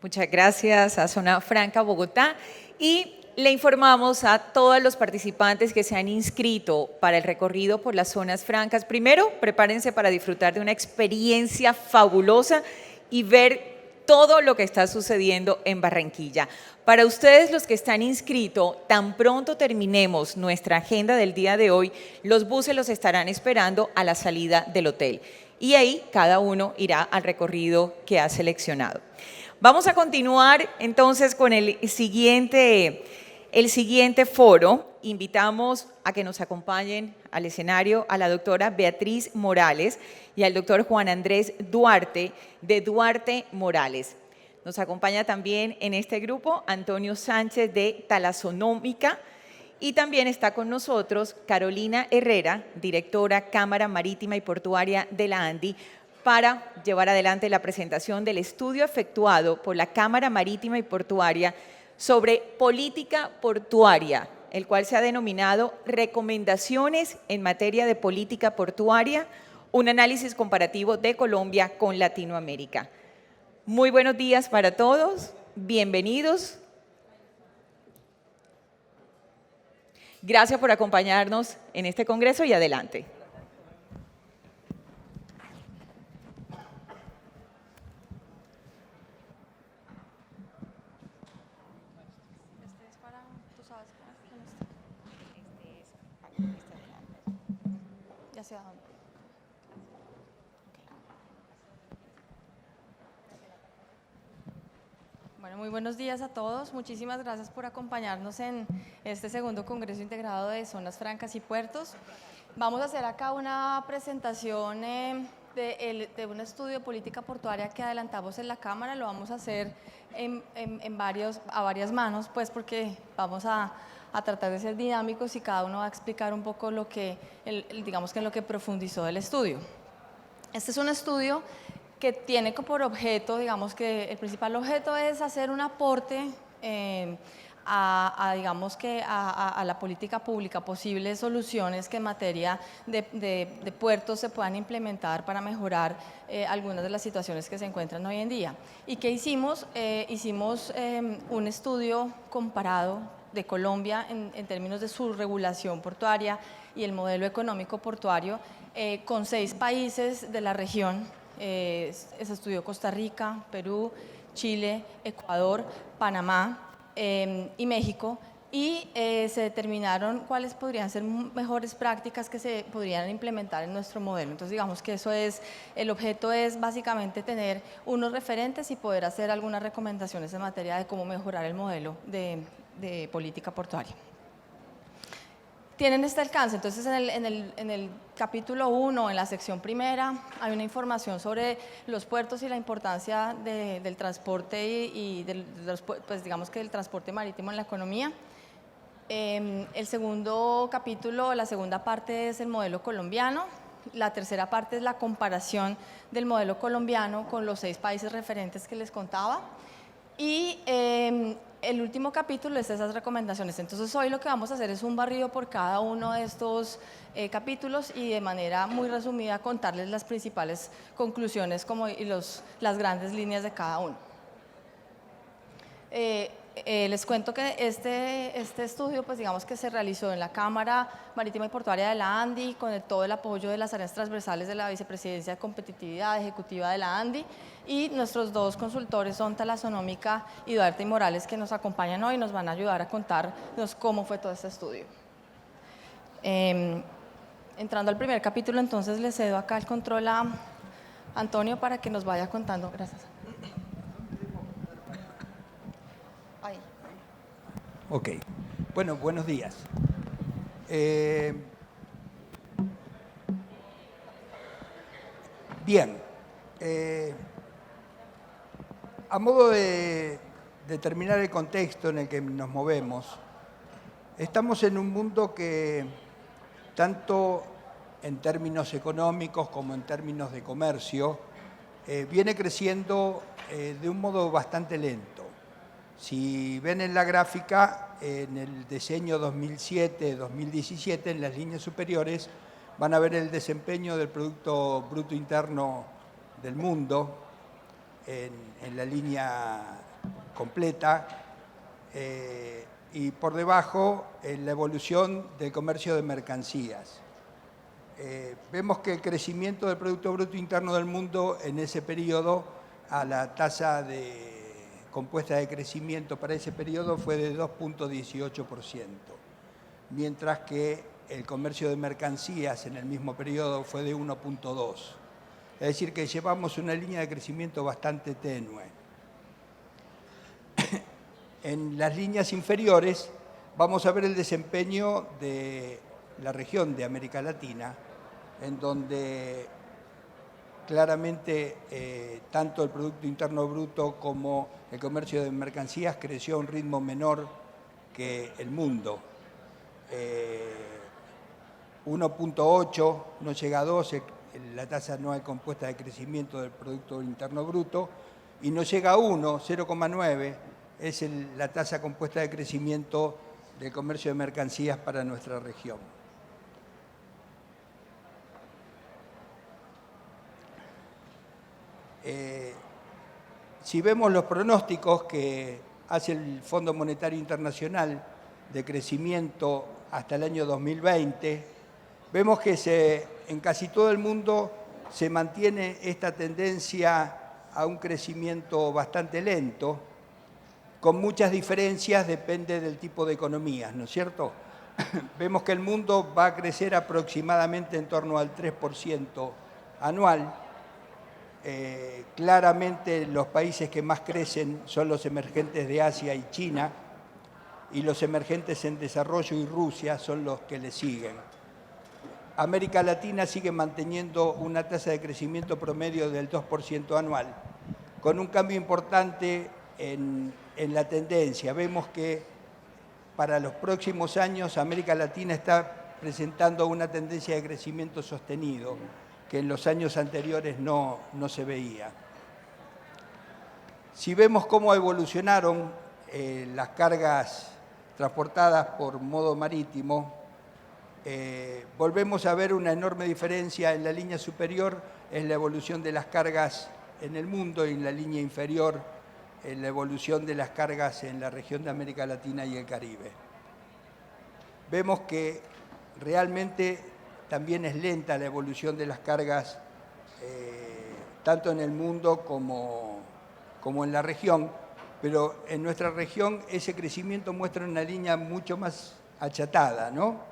Muchas gracias a Zona Franca Bogotá y le informamos a todos los participantes que se han inscrito para el recorrido por las zonas francas. Primero, prepárense para disfrutar de una experiencia fabulosa y ver todo lo que está sucediendo en Barranquilla. Para ustedes, los que están inscritos, tan pronto terminemos nuestra agenda del día de hoy, los buses los estarán esperando a la salida del hotel. Y ahí cada uno irá al recorrido que ha seleccionado. Vamos a continuar entonces con el siguiente foro. Invitamos a que nos acompañen al escenario a la doctora Beatriz Morales y al doctor Juan Andrés Duarte de Duarte Morales. Nos acompaña también en este grupo Antonio Sánchez de Talasonómica y también está con nosotros Carolina Herrera, directora Cámara Marítima y Portuaria de la ANDI, para llevar adelante la presentación del estudio efectuado por la Cámara Marítima y Portuaria sobre política portuaria, el cual se ha denominado Recomendaciones en materia de política portuaria, un análisis comparativo de Colombia con Latinoamérica. Muy buenos días para todos, bienvenidos. Gracias por acompañarnos en este congreso y adelante. Bueno, muy buenos días a todos. Muchísimas gracias por acompañarnos en este segundo Congreso Integrado de Zonas Francas y Puertos. Vamos a hacer acá una presentación de un estudio de política portuaria que adelantamos en la Cámara. Lo vamos a hacer a varias manos, pues porque vamos a tratar de ser dinámicos y cada uno va a explicar un poco lo que, digamos que en lo que profundizó el estudio. Este es un estudio que tiene por objeto, digamos que el principal objeto es hacer un aporte digamos que a la política pública, posibles soluciones que en materia de puertos se puedan implementar para mejorar algunas de las situaciones que se encuentran hoy en día. ¿Y qué hicimos? Hicimos un estudio comparado de Colombia en términos de su regulación portuaria y el modelo económico portuario con 6 países de la región. Se estudió Costa Rica, Perú, Chile, Ecuador, Panamá y México, y se determinaron cuáles podrían ser mejores prácticas que se podrían implementar en nuestro modelo. Entonces digamos que eso es, el objeto es básicamente tener unos referentes y poder hacer algunas recomendaciones en materia de cómo mejorar el modelo de política portuaria. Tienen este alcance, entonces en el capítulo 1, en la sección primera, hay una información sobre los puertos y la importancia del transporte pues digamos que el transporte marítimo en la economía. El segundo capítulo, la segunda parte es el modelo colombiano, la tercera parte es la comparación del modelo colombiano con los 6 países referentes que les contaba, y el último capítulo es esas recomendaciones. Entonces hoy lo que vamos a hacer es un barrido por cada uno de estos capítulos y de manera muy resumida contarles las principales conclusiones y las grandes líneas de cada uno. Les cuento que este estudio, pues digamos que se realizó en la Cámara Marítima y Portuaria de la ANDI con todo el apoyo de las áreas transversales de la Vicepresidencia de Competitividad Ejecutiva de la ANDI, y nuestros 2 consultores son Talasonómica y Duarte y Morales, que nos acompañan hoy y nos van a ayudar a contarnos cómo fue todo este estudio. Entrando al primer capítulo, entonces le cedo acá el control a Antonio para que nos vaya contando. Gracias. Ok, bueno, buenos días. Bien, a modo de determinar el contexto en el que nos movemos, estamos en un mundo que, tanto en términos económicos como en términos de comercio, viene creciendo de un modo bastante lento. Si ven en la gráfica, en el diseño 2007-2017, en las líneas superiores, van a ver el desempeño del Producto Bruto Interno del mundo en la línea completa, y por debajo en la evolución del comercio de mercancías. Vemos que el crecimiento del Producto Bruto Interno del mundo en ese periodo, a la tasa compuesta de crecimiento para ese periodo fue de 2,18%, mientras que el comercio de mercancías en el mismo periodo fue de 1,2%. Es decir, que llevamos una línea de crecimiento bastante tenue. En las líneas inferiores vamos a ver el desempeño de la región de América Latina, en donde claramente tanto el Producto Interno Bruto como el comercio de mercancías creció a un ritmo menor que el mundo. 1,8, no llega a 2, la tasa anual compuesta de crecimiento del Producto Interno Bruto, y no llega a 1, 0,9, es la tasa compuesta de crecimiento del comercio de mercancías para nuestra región. Si vemos los pronósticos que hace el Fondo Monetario Internacional de crecimiento hasta el año 2020, vemos que en casi todo el mundo se mantiene esta tendencia a un crecimiento bastante lento, con muchas diferencias, depende del tipo de economías, ¿no es cierto? Vemos que el mundo va a crecer aproximadamente en torno al 3% anual. Claramente los países que más crecen son los emergentes de Asia y China, y los emergentes en desarrollo y Rusia son los que le siguen. América Latina sigue manteniendo una tasa de crecimiento promedio del 2% anual, con un cambio importante en la tendencia. Vemos que para los próximos años América Latina está presentando una tendencia de crecimiento sostenido, que en los años anteriores no se veía. Si vemos cómo evolucionaron las cargas transportadas por modo marítimo, volvemos a ver una enorme diferencia. En la línea superior es la evolución de las cargas en el mundo, y en la línea inferior en la evolución de las cargas en la región de América Latina y el Caribe. Vemos que realmente también es lenta la evolución de las cargas, tanto en el mundo como en la región, pero en nuestra región ese crecimiento muestra una línea mucho más achatada, ¿no?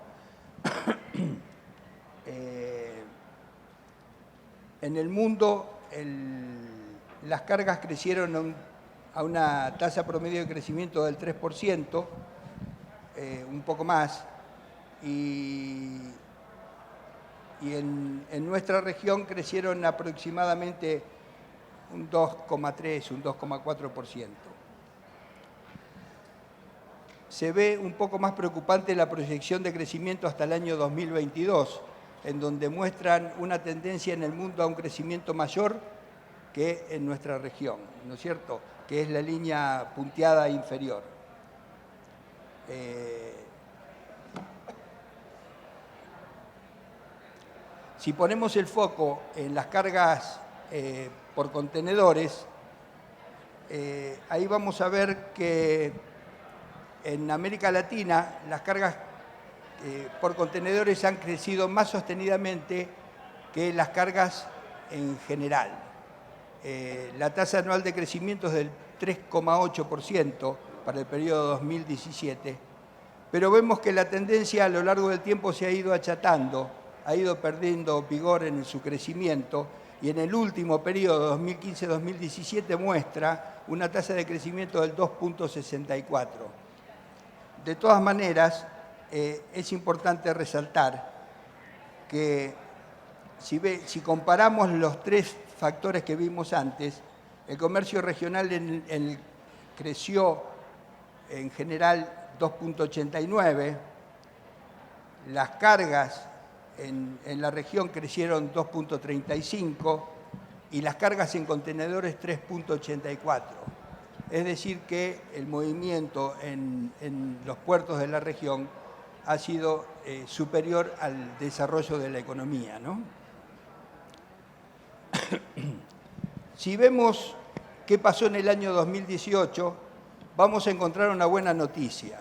En el mundo las cargas crecieron a una tasa promedio de crecimiento del 3%, un poco más, y en nuestra región crecieron aproximadamente un 2,3, un 2,4%. Se ve un poco más preocupante la proyección de crecimiento hasta el año 2022, en donde muestran una tendencia en el mundo a un crecimiento mayor que en nuestra región, ¿no es cierto?, que es la línea punteada inferior. Si ponemos el foco en las cargas por contenedores, ahí vamos a ver que en América Latina las cargas por contenedores han crecido más sostenidamente que las cargas en general. La tasa anual de crecimiento es del 3,8% para el periodo 2017, pero vemos que la tendencia a lo largo del tiempo se ha ido achatando, ha ido perdiendo vigor en su crecimiento, y en el último periodo, 2015-2017, muestra una tasa de crecimiento del 2,64%. De todas maneras, es importante resaltar que si comparamos los tres factores que vimos antes, el comercio regional creció en general 2,89%, las cargas en la región crecieron 2,35% y las cargas en contenedores 3,84%. Es decir, que el movimiento en los puertos de la región ha sido superior al desarrollo de la economía, ¿no? Si vemos ¿Qué pasó en el año 2018? Vamos a encontrar una buena noticia.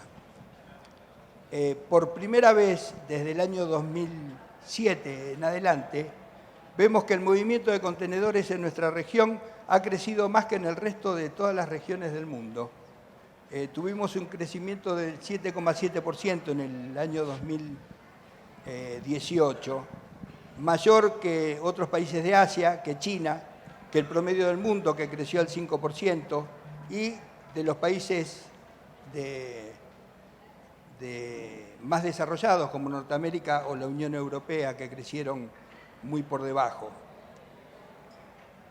Por primera vez desde el año 2007 en adelante, vemos que el movimiento de contenedores en nuestra región ha crecido más que en el resto de todas las regiones del mundo. Tuvimos un crecimiento del 7,7% en el año 2018, mayor que otros países de Asia, que China, que el promedio del mundo, que creció al 5%, y de los países más desarrollados, como Norteamérica o la Unión Europea, que crecieron muy por debajo.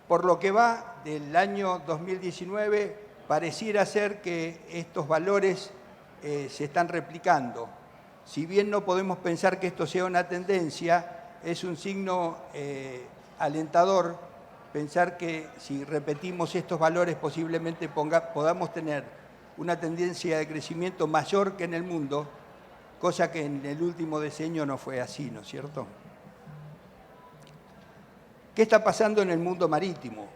Por lo que va del año 2019, pareciera ser que estos valores se están replicando. Si bien no podemos pensar que esto sea una tendencia, es un signo alentador pensar que si repetimos estos valores posiblemente podamos tener una tendencia de crecimiento mayor que en el mundo, cosa que en el último decenio no fue así, ¿no es cierto? ¿Qué está pasando en el mundo marítimo?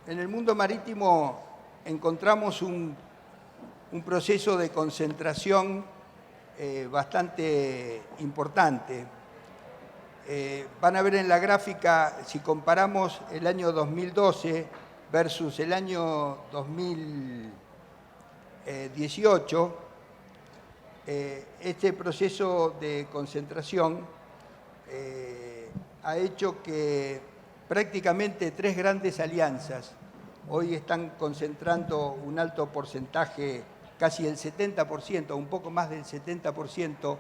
En el mundo marítimo encontramos un proceso de concentración bastante importante. Van a ver en la gráfica, si comparamos el año 2012 versus el año 2018, este proceso de concentración ha hecho que prácticamente 3 grandes alianzas hoy están concentrando un alto porcentaje, casi el 70%, un poco más del 70%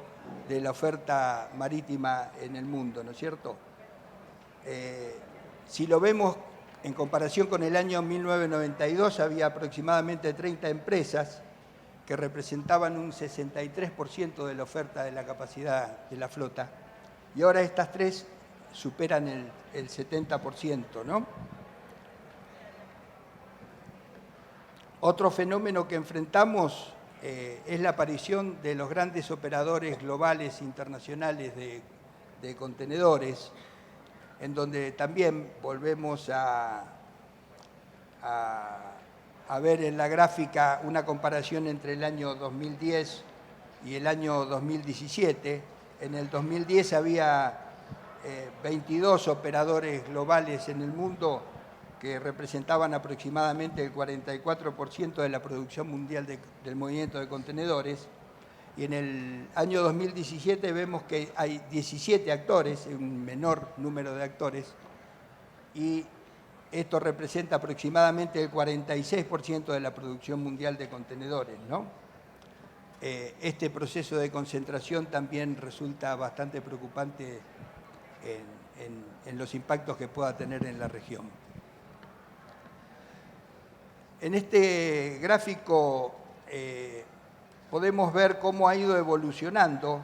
de la oferta marítima en el mundo, ¿no es cierto? Si lo vemos en comparación con el año 1992, había aproximadamente 30 empresas que representaban un 63% de la oferta de la capacidad de la flota, y ahora estas 3 superan el 70%, ¿no? Otro fenómeno que enfrentamos es la aparición de los grandes operadores globales internacionales de contenedores, en donde también volvemos a ver en la gráfica una comparación entre el año 2010 y el año 2017. En el 2010 había 22 operadores globales en el mundo que representaban aproximadamente el 44% de la producción mundial del movimiento de contenedores. Y en el año 2017 vemos que hay 17 actores, un menor número de actores, y esto representa aproximadamente el 46% de la producción mundial de contenedores, ¿no? Este proceso de concentración también resulta bastante preocupante en los impactos que pueda tener en la región. En este gráfico podemos ver cómo ha ido evolucionando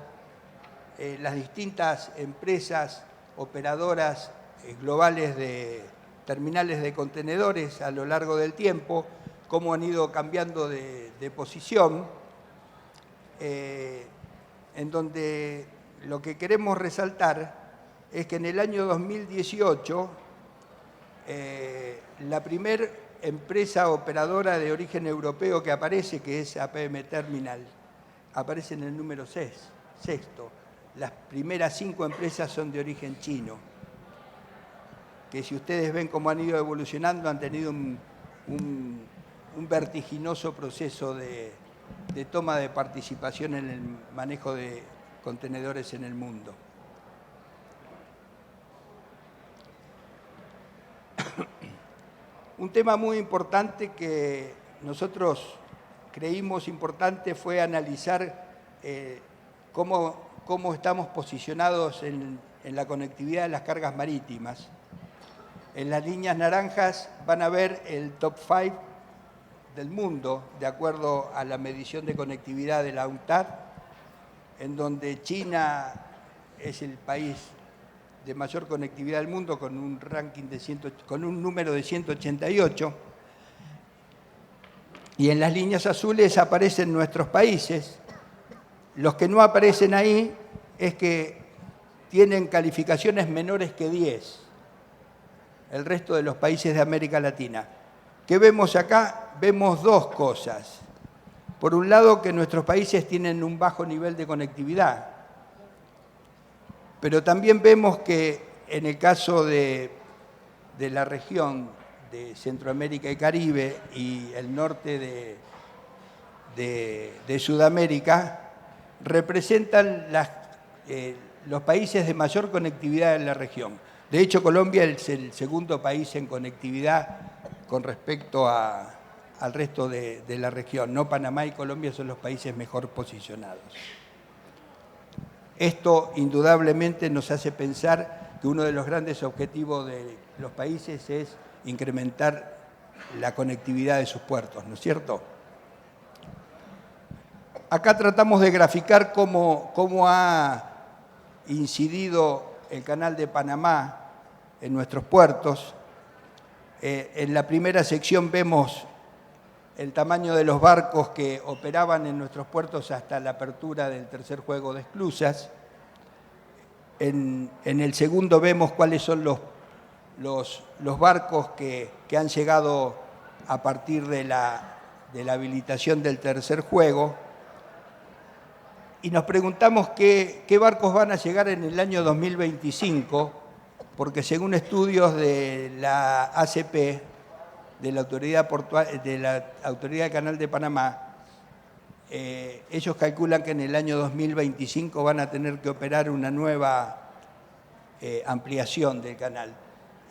las distintas empresas operadoras globales de terminales de contenedores a lo largo del tiempo, cómo han ido cambiando de posición, en donde lo que queremos resaltar es que en el año 2018 la primera empresa operadora de origen europeo que aparece, que es APM Terminal, aparece en el número 6. Las primeras 5 empresas son de origen chino, que si ustedes ven cómo han ido evolucionando, han tenido un vertiginoso proceso de toma de participación en el manejo de contenedores en el mundo. Un tema muy importante que nosotros creímos importante fue analizar cómo estamos posicionados en la conectividad de las cargas marítimas. En las líneas naranjas van a ver el top 5 del mundo, de acuerdo a la medición de conectividad de la UNCTAD, en donde China es el país de mayor conectividad del mundo con un ranking con un número de 188. Y en las líneas azules aparecen nuestros países. Los que no aparecen ahí es que tienen calificaciones menores que 10. el resto de los países de América Latina. ¿Qué vemos acá? Vemos dos cosas. Por un lado, que nuestros países tienen un bajo nivel de conectividad, pero también vemos que en el caso de la región de Centroamérica y Caribe y el norte de Sudamérica, representan los países de mayor conectividad en la región. De hecho, Colombia es el segundo país en conectividad con respecto al resto de la región. No, Panamá y Colombia son los países mejor posicionados. Esto indudablemente nos hace pensar que uno de los grandes objetivos de los países es incrementar la conectividad de sus puertos, ¿no es cierto? Acá tratamos de graficar cómo ha incidido el Canal de Panamá en nuestros puertos. En la primera sección vemos el tamaño de los barcos que operaban en nuestros puertos hasta la apertura del tercer juego de esclusas. En el segundo vemos cuáles son los barcos que han llegado a partir de la habilitación del tercer juego. Y nos preguntamos qué barcos van a llegar en el año 2025, porque según estudios de la ACP, de la Autoridad del Canal de Panamá, ellos calculan que en el año 2025 van a tener que operar una nueva ampliación del canal.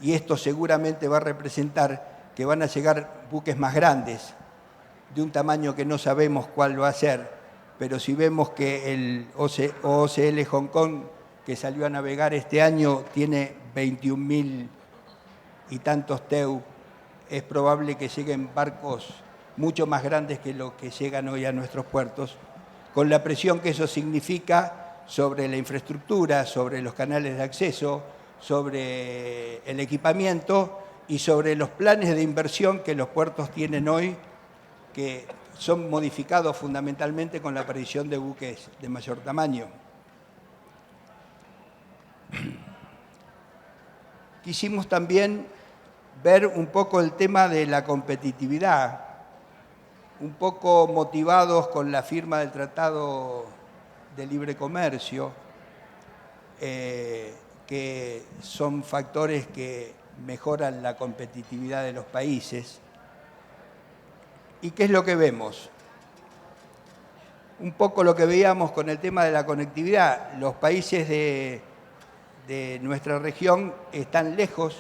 Y esto seguramente va a representar que van a llegar buques más grandes, de un tamaño que no sabemos cuál va a ser, pero si vemos que el OOCL Hong Kong, que salió a navegar este año, tiene 21.000 y tantos TEU, es probable que lleguen barcos mucho más grandes que los que llegan hoy a nuestros puertos, con la presión que eso significa sobre la infraestructura, sobre los canales de acceso, sobre el equipamiento y sobre los planes de inversión que los puertos tienen hoy, que son modificados fundamentalmente con la aparición de buques de mayor tamaño. Quisimos también ver un poco el tema de la competitividad, un poco motivados con la firma del Tratado de Libre Comercio, que son factores que mejoran la competitividad de los países. ¿Y qué es lo que vemos? Un poco lo que veíamos con el tema de la conectividad. Los países de nuestra región están lejos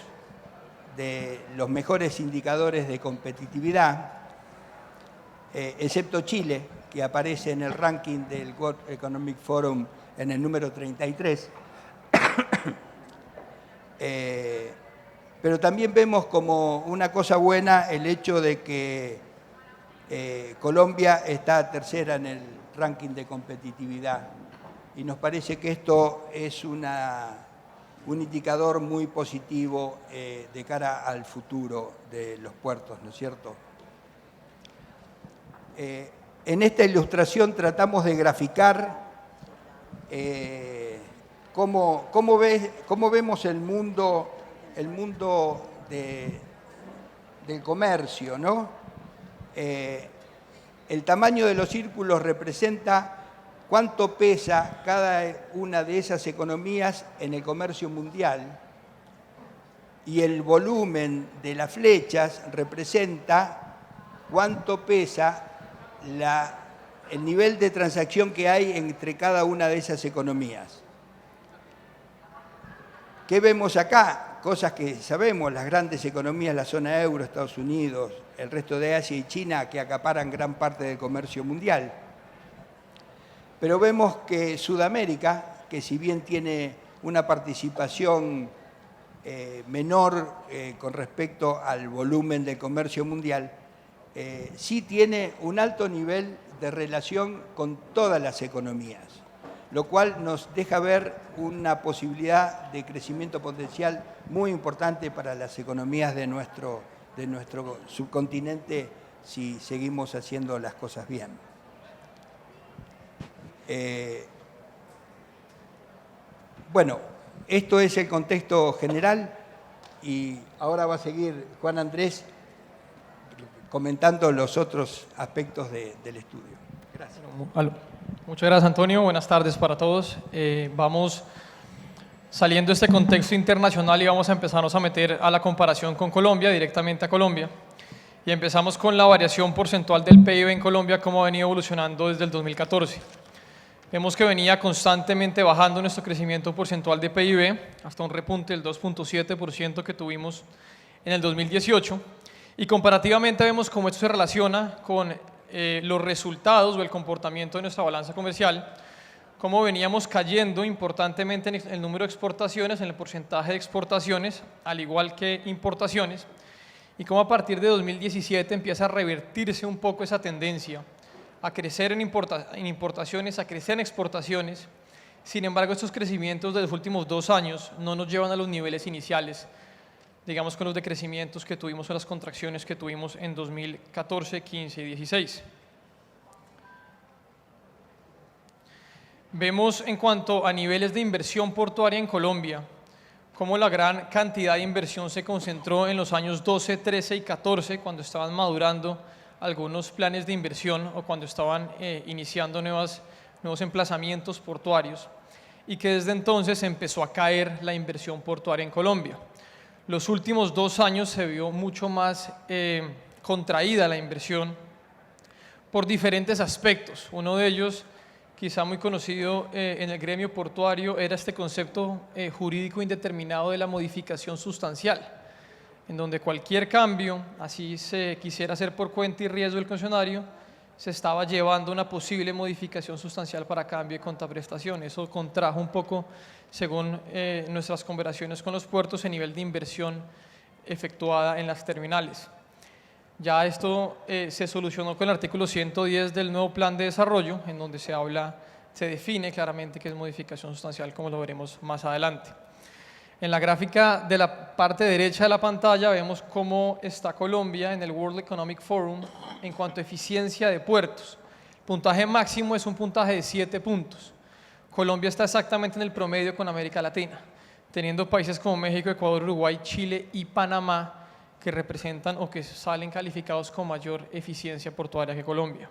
de los mejores indicadores de competitividad, excepto Chile, que aparece en el ranking del World Economic Forum en el número 33. Pero también vemos como una cosa buena el hecho de que Colombia está tercera en el ranking de competitividad y nos parece que esto es un indicador muy positivo de cara al futuro de los puertos, ¿no es cierto? En esta ilustración tratamos de graficar cómo vemos el mundo del comercio, ¿no? El tamaño de los círculos representa cuánto pesa cada una de esas economías en el comercio mundial y el volumen de las flechas representa cuánto pesa el nivel de transacción que hay entre cada una de esas economías. ¿Qué vemos acá? Cosas que sabemos, las grandes economías, la zona euro, Estados Unidos, el resto de Asia y China, que acaparan gran parte del comercio mundial. Pero vemos que Sudamérica, que si bien tiene una participación menor con respecto al volumen del comercio mundial, sí tiene un alto nivel de relación con todas las economías, lo cual nos deja ver una posibilidad de crecimiento potencial muy importante para las economías de nuestro subcontinente si seguimos haciendo las cosas bien. Bueno, esto es el contexto general y ahora va a seguir Juan Andrés comentando los otros aspectos del estudio. Gracias. Muchas gracias, Antonio. Buenas tardes para todos. Vamos saliendo de este contexto internacional y vamos a empezarnos a meter a la comparación con Colombia, directamente a Colombia. Y empezamos con la variación porcentual del PIB en Colombia, cómo ha venido evolucionando desde el 2014. Vemos que venía constantemente bajando nuestro crecimiento porcentual de PIB hasta un repunte del 2.7% que tuvimos en el 2018. Y comparativamente vemos cómo esto se relaciona con los resultados o el comportamiento de nuestra balanza comercial, cómo veníamos cayendo importantemente en el número de exportaciones, en el porcentaje de exportaciones, al igual que importaciones, y cómo a partir de 2017 empieza a revertirse un poco esa tendencia a crecer en importaciones, a crecer en exportaciones. Sin embargo, estos crecimientos de los últimos 2 años no nos llevan a los niveles iniciales, digamos con los decrecimientos que tuvimos o las contracciones que tuvimos en 2014, 15 y 16. Vemos en cuanto a niveles de inversión portuaria en Colombia, cómo la gran cantidad de inversión se concentró en los años 12, 13 y 14, cuando estaban madurando algunos planes de inversión o cuando estaban iniciando nuevos emplazamientos portuarios, y que desde entonces empezó a caer la inversión portuaria en Colombia. Los últimos 2 años se vio mucho más contraída la inversión por diferentes aspectos. Uno de ellos, quizá muy conocido en el gremio portuario, era este concepto jurídico indeterminado de la modificación sustancial, en donde cualquier cambio, así se quisiera hacer por cuenta y riesgo del concesionario, se estaba llevando una posible modificación sustancial para cambio de contraprestación. Eso contrajo un poco, según nuestras conversaciones con los puertos, el nivel de inversión efectuada en las terminales. Ya esto se solucionó con el artículo 110 del nuevo plan de desarrollo, en donde se define claramente qué es modificación sustancial, como lo veremos más adelante. En la gráfica de la parte derecha de la pantalla vemos cómo está Colombia en el World Economic Forum en cuanto a eficiencia de puertos. El puntaje máximo es un puntaje de 7 puntos. Colombia está exactamente en el promedio con América Latina, teniendo países como México, Ecuador, Uruguay, Chile y Panamá que representan o que salen calificados con mayor eficiencia portuaria que Colombia.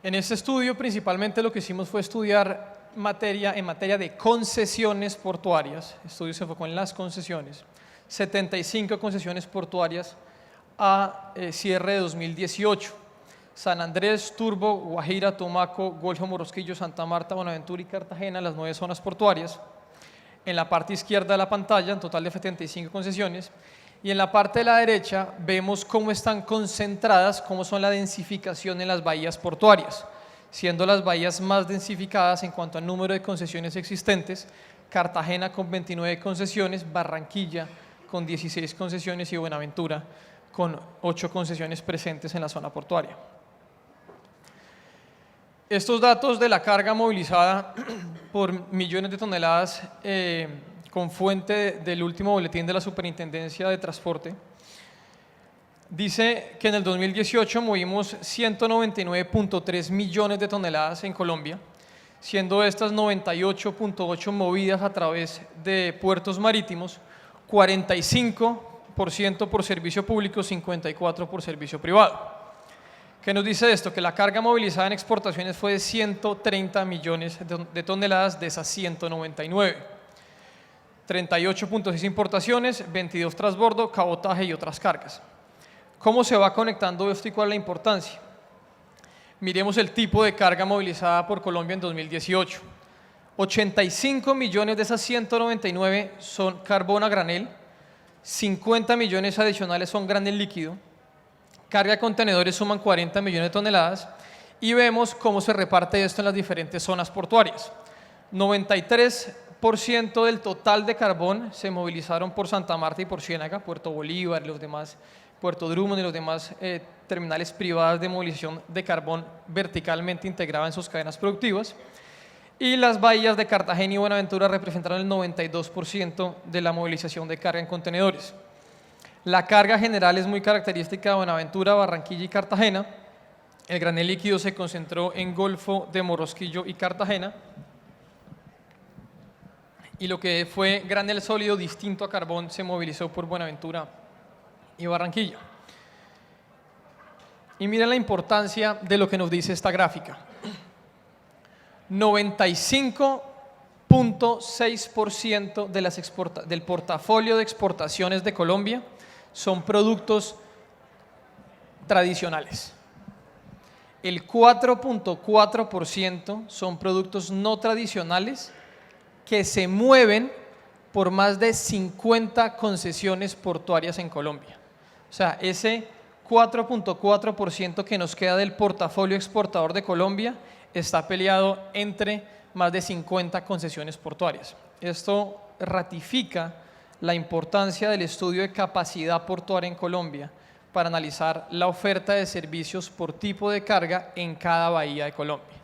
En este estudio principalmente lo que hicimos fue estudiar en materia de concesiones portuarias. El estudio se enfocó en las concesiones, 75 concesiones portuarias a cierre de 2018. San Andrés, Turbo, Guajira, Tumaco, Golfo, Morrosquillo, Santa Marta, Buenaventura y Cartagena, las 9 zonas portuarias. En la parte izquierda de la pantalla, un total de 75 concesiones. Y en la parte de la derecha vemos cómo están concentradas, cómo son la densificación en las bahías portuarias, siendo las bahías más densificadas en cuanto al número de concesiones existentes, Cartagena con 29 concesiones, Barranquilla con 16 concesiones y Buenaventura con 8 concesiones presentes en la zona portuaria. Estos datos de la carga movilizada por millones de toneladas con fuente del último boletín de la Superintendencia de Transporte, dice que en el 2018 movimos 199.3 millones de toneladas en Colombia, siendo estas 98.8 movidas a través de puertos marítimos, 45% por servicio público, 54% por servicio privado. ¿Qué nos dice esto? Que la carga movilizada en exportaciones fue de 130 millones de toneladas de esas 199. 38.6 importaciones, 22 transbordo, cabotaje y otras cargas. ¿Cómo se va conectando esto y cuál es la importancia? Miremos el tipo de carga movilizada por Colombia en 2018. 85 millones de esas 199 son carbón a granel, 50 millones adicionales son granel líquido, carga de contenedores suman 40 millones de toneladas y vemos cómo se reparte esto en las diferentes zonas portuarias. 93% del total de carbón se movilizaron por Santa Marta y por Ciénaga, Puerto Bolívar, los demás, Puerto Drummond y los demás terminales privadas de movilización de carbón verticalmente integrada en sus cadenas productivas. Y las bahías de Cartagena y Buenaventura representaron el 92% de la movilización de carga en contenedores. La carga general es muy característica de Buenaventura, Barranquilla y Cartagena. El granel líquido se concentró en Golfo de Morrosquillo y Cartagena. y lo que fue granel sólido distinto a carbón se movilizó por Buenaventura y Barranquilla. Y miren la importancia de lo que nos dice esta gráfica. 95.6% del portafolio de exportaciones de Colombia son productos tradicionales. El 4.4% son productos no tradicionales que se mueven por más de 50 concesiones portuarias en Colombia. O sea, ese 4.4% que nos queda del portafolio exportador de Colombia está peleado entre más de 50 concesiones portuarias. Esto ratifica la importancia del estudio de capacidad portuaria en Colombia para analizar la oferta de servicios por tipo de carga en cada bahía de Colombia.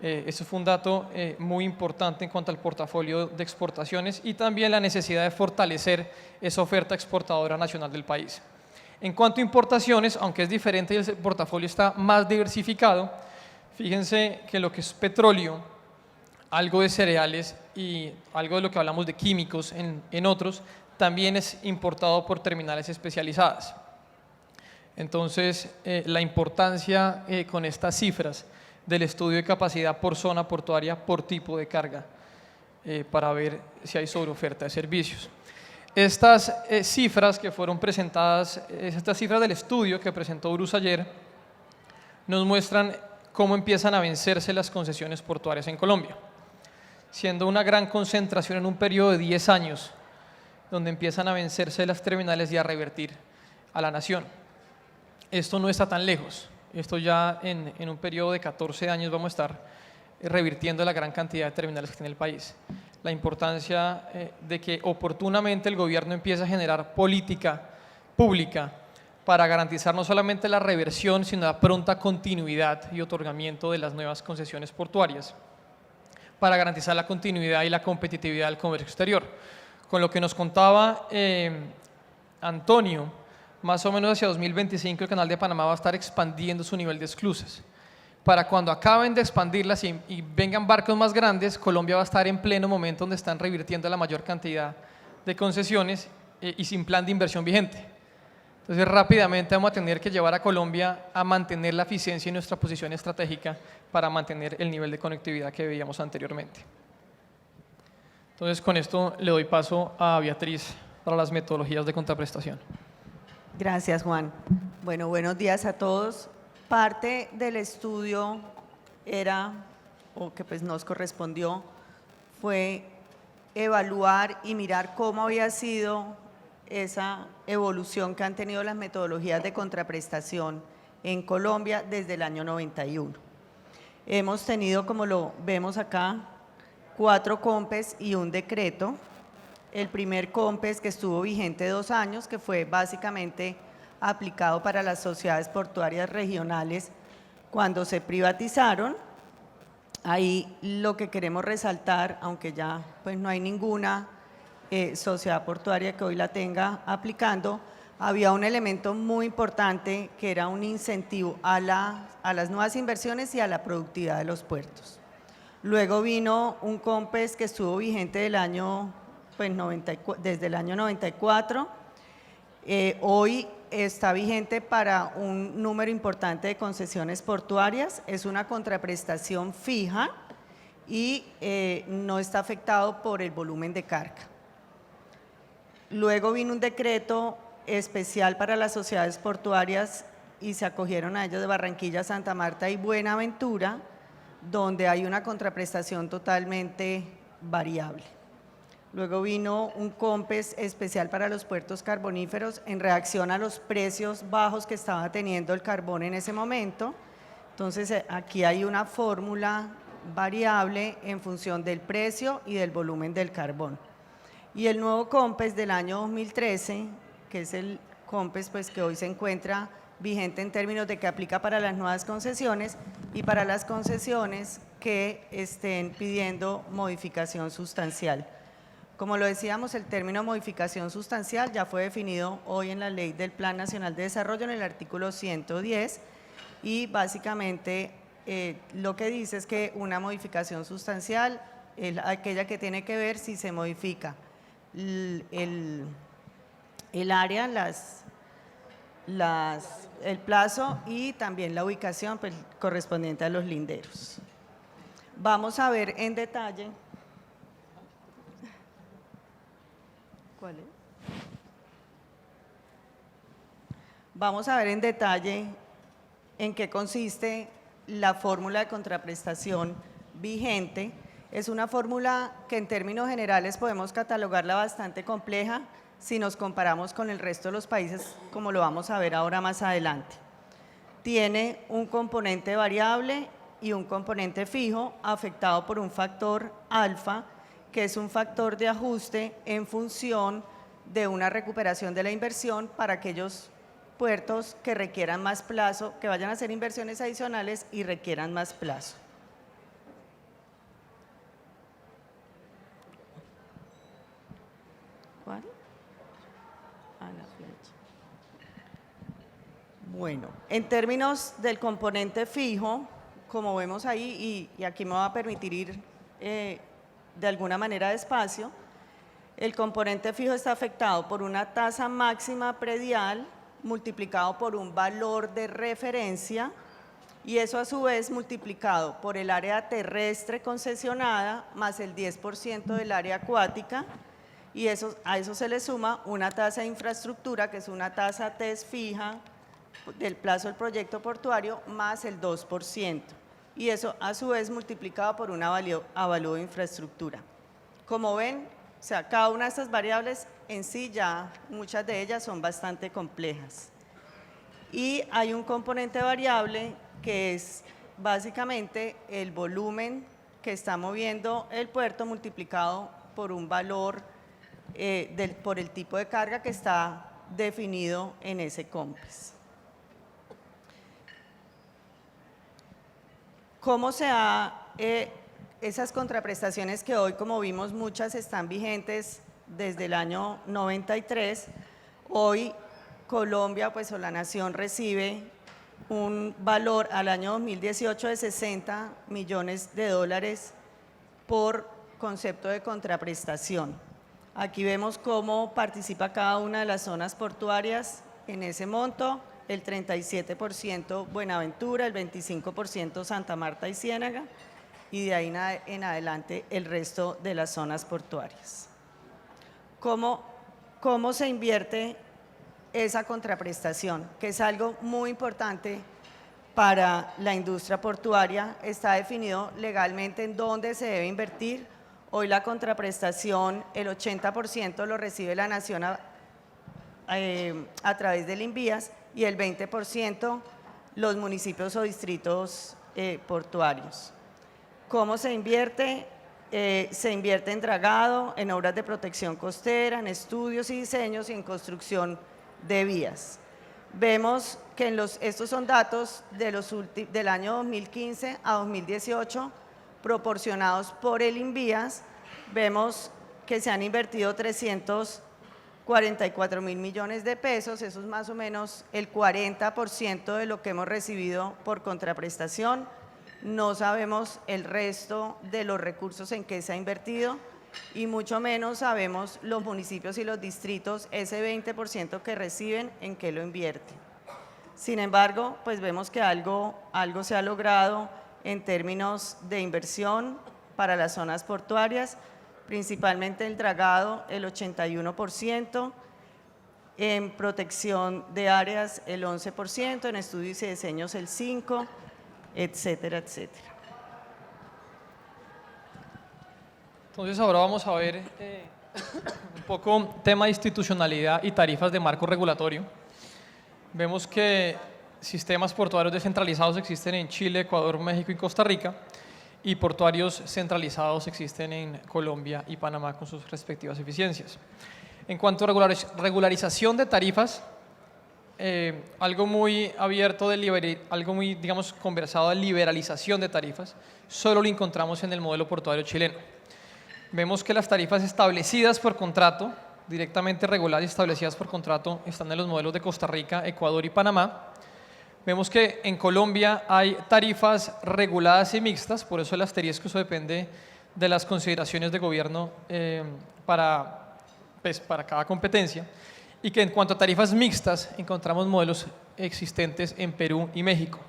Eso fue un dato muy importante en cuanto al portafolio de exportaciones y también la necesidad de fortalecer esa oferta exportadora nacional del país. En cuanto a importaciones, aunque es diferente y el portafolio está más diversificado, fíjense que lo que es petróleo, algo de cereales y algo de lo que hablamos de químicos en otros, también es importado por terminales especializadas. Entonces, la importancia con estas cifras del estudio de capacidad por zona portuaria, por tipo de carga, para ver si hay sobreoferta de servicios. Estas cifras que fueron presentadas, estas cifras del estudio que presentó Bruce ayer, nos muestran cómo empiezan a vencerse las concesiones portuarias en Colombia, siendo una gran concentración en un periodo de 10 años, donde empiezan a vencerse las terminales y a revertir a la nación. Esto no está tan lejos, esto ya en un periodo de 14 años vamos a estar revirtiendo la gran cantidad de terminales que tiene el país. La importancia de que oportunamente el gobierno empiece a generar política pública para garantizar no solamente la reversión, sino la pronta continuidad y otorgamiento de las nuevas concesiones portuarias, para garantizar la continuidad y la competitividad del comercio exterior. Con lo que nos contaba Antonio, más o menos hacia 2025 el Canal de Panamá va a estar expandiendo su nivel de esclusas. Para cuando acaben de expandirlas y vengan barcos más grandes, Colombia va a estar en pleno momento donde están revirtiendo la mayor cantidad de concesiones y sin plan de inversión vigente. Entonces rápidamente vamos a tener que llevar a Colombia a mantener la eficiencia y nuestra posición estratégica para mantener el nivel de conectividad que veíamos anteriormente. Entonces con esto le doy paso a Beatriz para las metodologías de contraprestación. Gracias, Juan. Bueno, buenos días a todos. Parte del estudio era, o que pues nos correspondió, fue evaluar y mirar cómo había sido esa evolución que han tenido las metodologías de contraprestación en Colombia desde el año 91. Hemos tenido, como lo vemos acá, 4 COMPES y un decreto. El primer COMPES que estuvo vigente 2 años, que fue básicamente aplicado para las sociedades portuarias regionales cuando se privatizaron. Ahí lo que queremos resaltar, aunque ya pues no hay ninguna sociedad portuaria que hoy la tenga aplicando, había un elemento muy importante que era un incentivo a las nuevas inversiones y a la productividad de los puertos. Luego vino un COMPES que estuvo vigente desde el año 94. Hoy está vigente para un número importante de concesiones portuarias, es una contraprestación fija y no está afectado por el volumen de carga. Luego vino un decreto especial para las sociedades portuarias y se acogieron a ellos de Barranquilla, Santa Marta y Buenaventura, donde hay una contraprestación totalmente variable. Luego vino un COMPES especial para los puertos carboníferos en reacción a los precios bajos que estaba teniendo el carbón en ese momento. Entonces aquí hay una fórmula variable en función del precio y del volumen del carbón. Y el nuevo COMPES del año 2013, que es el COMPES pues, que hoy se encuentra vigente en términos de que aplica para las nuevas concesiones y para las concesiones que estén pidiendo modificación sustancial. Como lo decíamos, el término modificación sustancial ya fue definido hoy en la Ley del Plan Nacional de Desarrollo en el artículo 110 y básicamente lo que dice es que una modificación sustancial aquella que tiene que ver si se modifica el área, el plazo y también la ubicación pues, correspondiente a los linderos. Vamos a ver en detalle. ¿Cuál es? Vamos a ver en detalle en qué consiste la fórmula de contraprestación vigente. Es una fórmula que en términos generales podemos catalogarla bastante compleja si nos comparamos con el resto de los países, como lo vamos a ver ahora más adelante. Tiene un componente variable y un componente fijo afectado por un factor alfa, que es un factor de ajuste en función de una recuperación de la inversión para aquellos puertos que requieran más plazo, que vayan a hacer inversiones adicionales y requieran más plazo. ¿Cuál? La flecha. Bueno, en términos del componente fijo, como vemos ahí, y aquí me va a permitir ir de alguna manera despacio, el componente fijo está afectado por una tasa máxima predial multiplicado por un valor de referencia y eso a su vez multiplicado por el área terrestre concesionada más el 10% del área acuática y a eso se le suma una tasa de infraestructura que es una tasa TES fija del plazo del proyecto portuario más el 2% y eso a su vez multiplicado por un avalúo de infraestructura. Como ven, o sea, cada una de estas variables en sí ya, muchas de ellas son bastante complejas. Y hay un componente variable que es básicamente el volumen que está moviendo el puerto multiplicado por un valor, por el tipo de carga que está definido en ese COMPES. ¿Cómo se ha esas contraprestaciones que hoy, como vimos, muchas están vigentes desde el año 93. Hoy Colombia, pues o la nación recibe un valor al año 2018 de 60 millones de dólares por concepto de contraprestación. Aquí vemos cómo participa cada una de las zonas portuarias en ese monto, el 37% Buenaventura, el 25% Santa Marta y Ciénaga, y de ahí en adelante el resto de las zonas portuarias. ¿Cómo se invierte esa contraprestación? Que es algo muy importante para la industria portuaria. Está definido legalmente en dónde se debe invertir. Hoy la contraprestación, el 80% lo recibe la nación a través del INVIAS y el 20% los municipios o distritos portuarios. ¿Cómo se invierte? Se invierte en dragado, en obras de protección costera, en estudios y diseños y en construcción de vías. Vemos que estos son datos del año 2015 a 2018 proporcionados por el INVIAS. Vemos que se han invertido 344 mil millones de pesos, eso es más o menos el 40% de lo que hemos recibido por contraprestación. No sabemos el resto de los recursos en que se ha invertido y mucho menos sabemos los municipios y los distritos, ese 20% que reciben, en qué lo invierten. Sin embargo, pues vemos que algo se ha logrado en términos de inversión para las zonas portuarias, principalmente el dragado, el 81%, en protección de áreas el 11%, en estudios y diseños el 5%, etcétera, etcétera. Entonces ahora vamos a ver un poco tema de institucionalidad y tarifas de marco regulatorio. Vemos que sistemas portuarios descentralizados existen en Chile, Ecuador, México y Costa Rica y portuarios centralizados existen en Colombia y Panamá con sus respectivas eficiencias. En cuanto a regularización de tarifas, algo muy abierto, algo muy, digamos, conversado de liberalización de tarifas, solo lo encontramos en el modelo portuario chileno. Vemos que las tarifas establecidas por contrato, directamente reguladas y establecidas por contrato, están en los modelos de Costa Rica, Ecuador y Panamá. Vemos que en Colombia hay tarifas reguladas y mixtas, por eso el asterisco, eso depende de las consideraciones de gobierno para cada competencia, y que en cuanto a tarifas mixtas encontramos modelos existentes en Perú y México.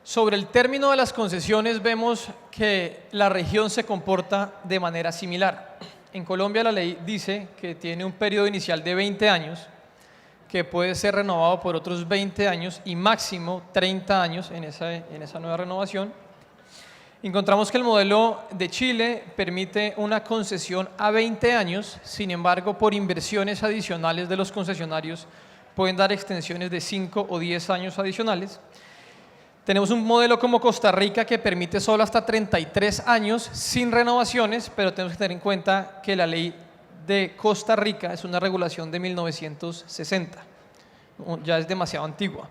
Sobre el término de las concesiones vemos que la región se comporta de manera similar. En Colombia la ley dice que tiene un periodo inicial de 20 años, que puede ser renovado por otros 20 años y máximo 30 años en esa nueva renovación. Encontramos que el modelo de Chile permite una concesión a 20 años, sin embargo, por inversiones adicionales de los concesionarios pueden dar extensiones de 5 o 10 años adicionales. Tenemos un modelo como Costa Rica que permite solo hasta 33 años sin renovaciones, pero tenemos que tener en cuenta que la ley de Costa Rica es una regulación de 1960, ya es demasiado antigua.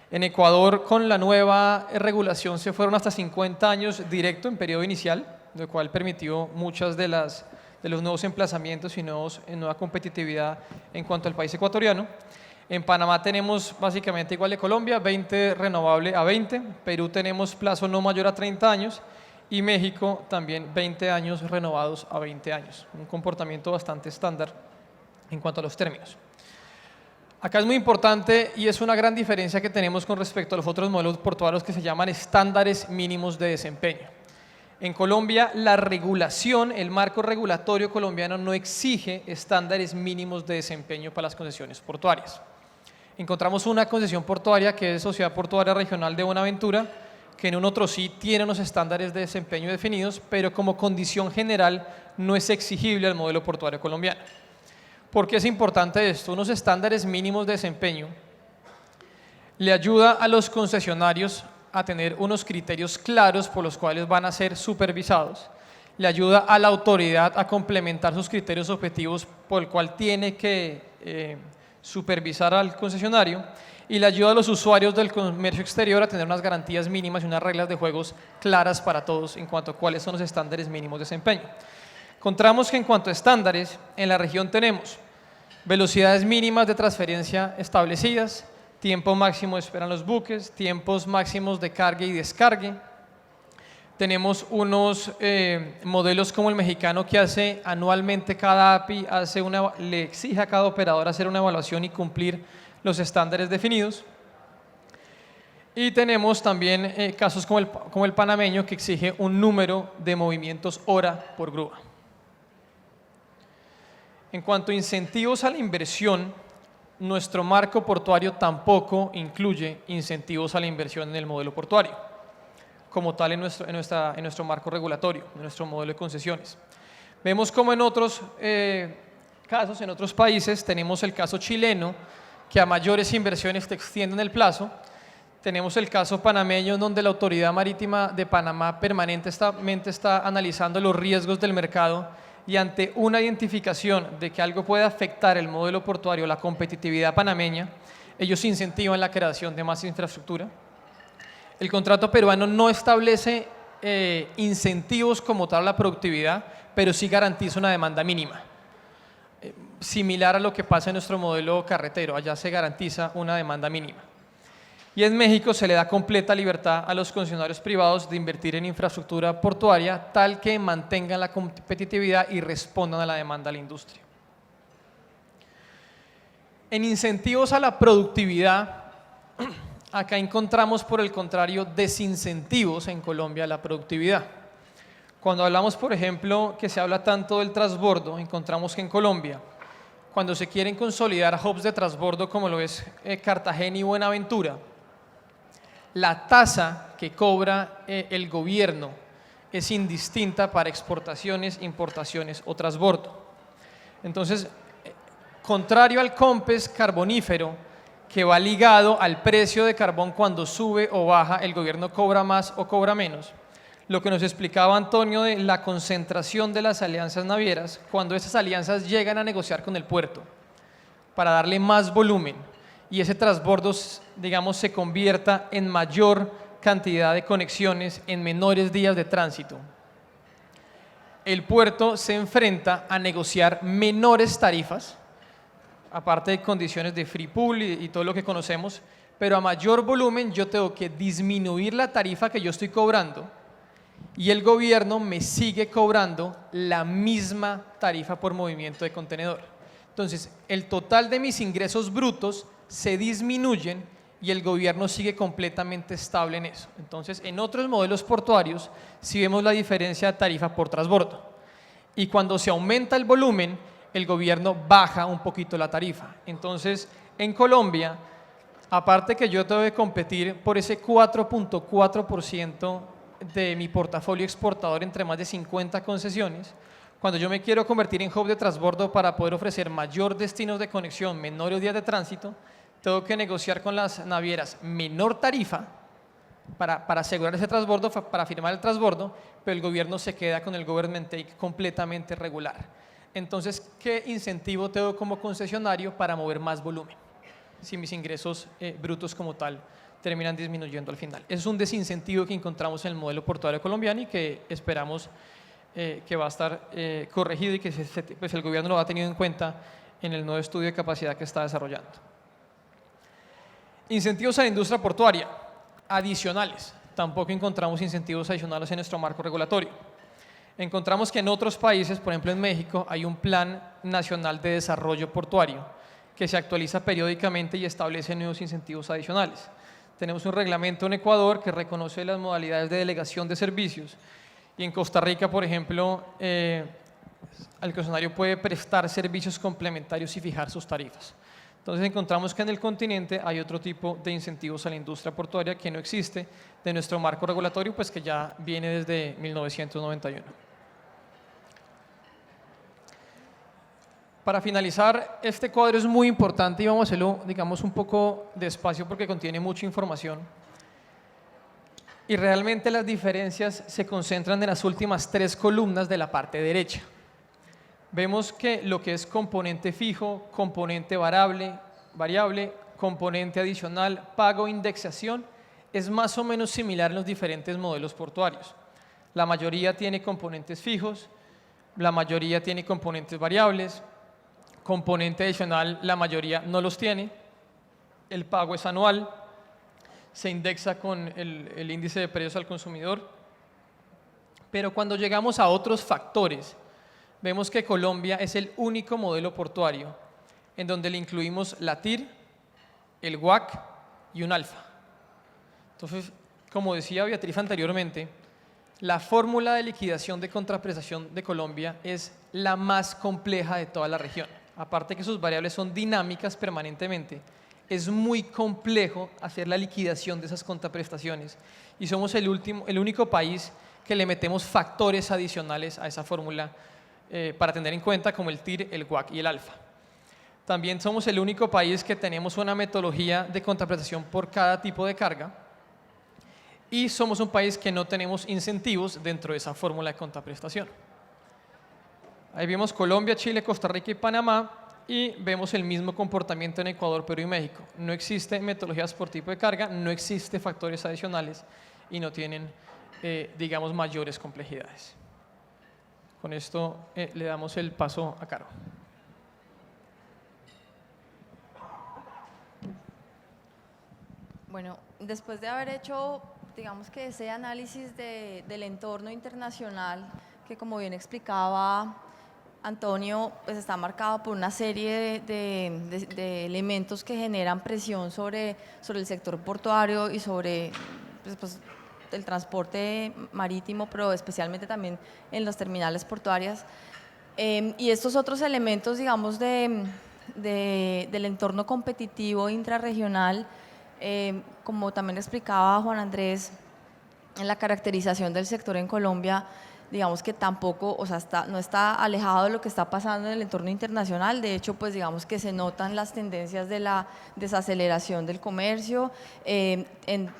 En Ecuador, con la nueva regulación, se fueron hasta 50 años directo en periodo inicial, lo cual permitió muchas de los nuevos emplazamientos y nueva competitividad en cuanto al país ecuatoriano. En Panamá tenemos básicamente igual de Colombia, 20 renovable a 20, Perú tenemos plazo no mayor a 30 años y México también 20 años renovados a 20 años, un comportamiento bastante estándar en cuanto a los términos. Acá es muy importante y es una gran diferencia que tenemos con respecto a los otros modelos portuarios que se llaman estándares mínimos de desempeño. En Colombia la regulación, el marco regulatorio colombiano no exige estándares mínimos de desempeño para las concesiones portuarias. Encontramos una concesión portuaria que es Sociedad Portuaria Regional de Buenaventura, que en un otro sí tiene unos estándares de desempeño definidos, pero como condición general no es exigible al modelo portuario colombiano. ¿Por qué es importante esto? Unos estándares mínimos de desempeño le ayuda a los concesionarios a tener unos criterios claros por los cuales van a ser supervisados, le ayuda a la autoridad a complementar sus criterios objetivos por el cual tiene que supervisar al concesionario y le ayuda a los usuarios del comercio exterior a tener unas garantías mínimas y unas reglas de juegos claras para todos en cuanto a cuáles son los estándares mínimos de desempeño. Encontramos que en cuanto a estándares, en la región tenemos velocidades mínimas de transferencia establecidas, tiempo máximo de espera en los buques, tiempos máximos de carga y descargue. Tenemos unos modelos como el mexicano que hace anualmente cada API, le exige a cada operador hacer una evaluación y cumplir los estándares definidos. Y tenemos también casos como el panameño que exige un número de movimientos hora por grúa. En cuanto a incentivos a la inversión, nuestro marco portuario tampoco incluye incentivos a la inversión en el modelo portuario, como tal en nuestro marco regulatorio, en nuestro modelo de concesiones. Vemos como en otros casos, en otros países, tenemos el caso chileno, que a mayores inversiones te extienden el plazo. Tenemos el caso panameño, donde la Autoridad Marítima de Panamá permanentemente está analizando los riesgos del mercado y ante una identificación de que algo puede afectar el modelo portuario, la competitividad panameña, ellos incentivan la creación de más infraestructura. El contrato peruano no establece incentivos como tal a la productividad, pero sí garantiza una demanda mínima, similar a lo que pasa en nuestro modelo carretero, allá se garantiza una demanda mínima. Y en México se le da completa libertad a los concesionarios privados de invertir en infraestructura portuaria tal que mantengan la competitividad y respondan a la demanda de la industria. En incentivos a la productividad, acá encontramos por el contrario desincentivos en Colombia a la productividad. Cuando hablamos, por ejemplo, que se habla tanto del transbordo, encontramos que en Colombia, cuando se quieren consolidar hubs de transbordo como lo es Cartagena y Buenaventura, la tasa que cobra el gobierno es indistinta para exportaciones, importaciones o transbordo. Entonces, contrario al COMPES carbonífero, que va ligado al precio de carbón cuando sube o baja, el gobierno cobra más o cobra menos. Lo que nos explicaba Antonio de la concentración de las alianzas navieras, cuando esas alianzas llegan a negociar con el puerto para darle más volumen y ese transbordo, digamos, se convierta en mayor cantidad de conexiones en menores días de tránsito, el puerto se enfrenta a negociar menores tarifas, aparte de condiciones de free pool y todo lo que conocemos, pero a mayor volumen yo tengo que disminuir la tarifa que yo estoy cobrando y el gobierno me sigue cobrando la misma tarifa por movimiento de contenedor. Entonces, el total de mis ingresos brutos se disminuyen y el gobierno sigue completamente estable en eso. Entonces, en otros modelos portuarios sí vemos la diferencia de tarifa por transbordo. Y cuando se aumenta el volumen, el gobierno baja un poquito la tarifa. Entonces, en Colombia, aparte que yo tengo que competir por ese 4.4% de mi portafolio exportador entre más de 50 concesiones, cuando yo me quiero convertir en hub de transbordo para poder ofrecer mayor destinos de conexión, menores días de tránsito, tengo que negociar con las navieras menor tarifa para asegurar ese transbordo, para firmar el transbordo, pero el gobierno se queda con el government take completamente regular. Entonces, ¿qué incentivo tengo como concesionario para mover más volumen si mis ingresos brutos como tal terminan disminuyendo al final? Eso es un desincentivo que encontramos en el modelo portuario colombiano y que esperamos que va a estar corregido y que pues el gobierno lo ha tenido en cuenta en el nuevo estudio de capacidad que está desarrollando. Incentivos a la industria portuaria adicionales. Tampoco encontramos incentivos adicionales en nuestro marco regulatorio. Encontramos que en otros países, por ejemplo en México, hay un Plan Nacional de Desarrollo Portuario que se actualiza periódicamente y establece nuevos incentivos adicionales. Tenemos un reglamento en Ecuador que reconoce las modalidades de delegación de servicios y en Costa Rica, por ejemplo, el concesionario puede prestar servicios complementarios y fijar sus tarifas. Entonces encontramos que en el continente hay otro tipo de incentivos a la industria portuaria que no existe de nuestro marco regulatorio, pues que ya viene desde 1991. Para finalizar, este cuadro es muy importante y vamos a hacerlo, digamos, un poco despacio porque contiene mucha información. Y realmente las diferencias se concentran en las últimas 3 columnas de la parte derecha. Vemos que lo que es componente fijo, componente variable, componente adicional, pago, indexación, es más o menos similar en los diferentes modelos portuarios. La mayoría tiene componentes fijos, la mayoría tiene componentes variables, componente adicional la mayoría no los tiene, el pago es anual, se indexa con el índice de precios al consumidor, pero cuando llegamos a otros factores, vemos que Colombia es el único modelo portuario en donde le incluimos la TIR, el WAC y un alfa. Entonces, como decía Beatriz anteriormente, la fórmula de liquidación de contraprestación de Colombia es la más compleja de toda la región. Aparte que sus variables son dinámicas permanentemente, es muy complejo hacer la liquidación de esas contraprestaciones y somos el único país que le metemos factores adicionales a esa fórmula para tener en cuenta como el TIR, el WAC y el alfa. También somos el único país que tenemos una metodología de contraprestación por cada tipo de carga y somos un país que no tenemos incentivos dentro de esa fórmula de contraprestación. Ahí vemos Colombia, Chile, Costa Rica y Panamá y vemos el mismo comportamiento en Ecuador, Perú y México. No existen metodologías por tipo de carga, no existen factores adicionales y no tienen, digamos, mayores complejidades. Con esto le damos el paso a Caro. Bueno, después de haber hecho, digamos que ese análisis del entorno internacional, que como bien explicaba Antonio, pues está marcado por una serie de elementos que generan presión sobre el sector portuario y sobre pues, el transporte marítimo, pero especialmente también en las terminales portuarias. Y estos otros elementos, digamos, del entorno competitivo intrarregional, como también explicaba Juan Andrés, en la caracterización del sector en Colombia, digamos que tampoco, o sea, no está alejado de lo que está pasando en el entorno internacional. De hecho, pues digamos que se notan las tendencias de la desaceleración del comercio,